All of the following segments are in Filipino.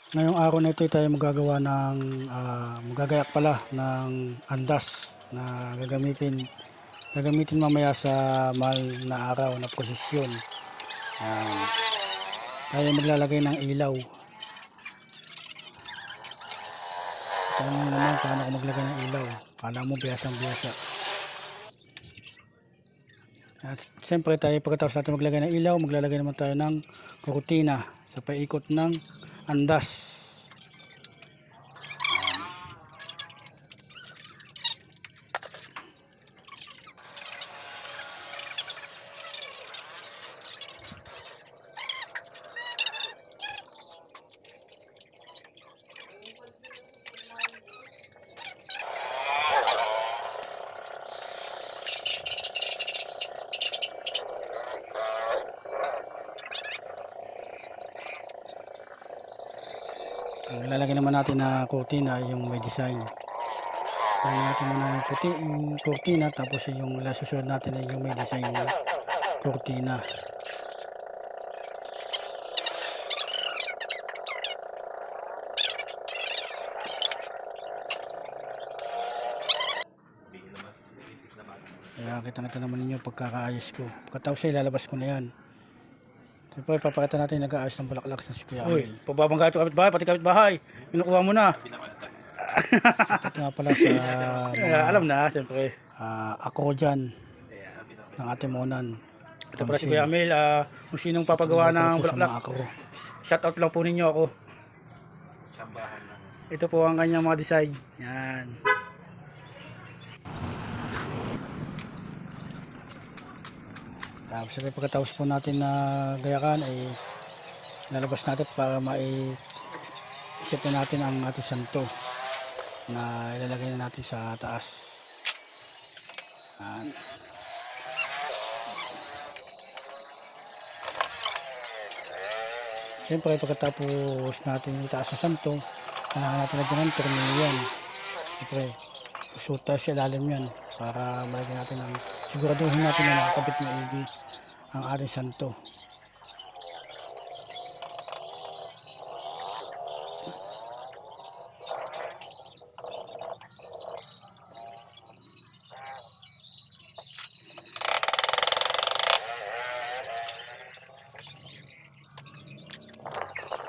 Ngayong araw na ito tayo magagayak pala ng andas na gagamitin mamaya sa mahal na araw na prosesyon. Tayo maglalagay ng ilaw. Tanong naman paano ako maglagay ng ilaw. Kala mo biyasang-biyasa. At siyempre tayo pagkatapos natin maglagay ng ilaw, maglalagay naman tayo ng kurtina sa paikot ng andas. Lalagyan naman natin na kurtina yung may design. Lagyan natin muna yung kurtina, tapos yung susunod natin ay yung may design na kurtina. Kaya kita naman ninyo pagkakaayos ko. Pagkatapos ay lalabas ko na yan. Siyempre, papakita natin nag-aayos ng bulaklak sa si Kuya Amil. Uy, pababangga ito kapitbahay, pati kapitbahay. Pinukuha mo na. Ito nga pala sa alam na, siyempre. Ako dyan ng Ate Monan. Ito pala si Kuya Amil, kung sinong papagawa ng bulaklak. Shout out lang po ninyo ako. Ito po ang kanyang mga design. Yan. Tapos pagkatapos po natin na gayakan ay lalabas natin para mai-set natin ang ating santo na ilalagay na natin sa taas. Siyempre pagkatapos natin itaas ang santo, kailangan natin lagyan ng tornilyo. Siyempre suot tayo sa ilalim yan para malagyan natin ang siguraduhin natin na nakakabit na maigi ang ating santo.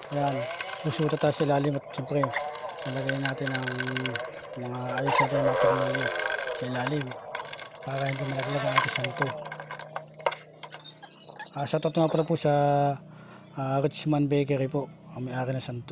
Ayan, susuot tayo sa ilalim at siyempre nalagyan natin ang mga ayos natin na tornilyo sa ilalim para hindi malaglag ang ating santo. Shoutout nga pala po sa Richman Bakery po, ang may-ari ng santo.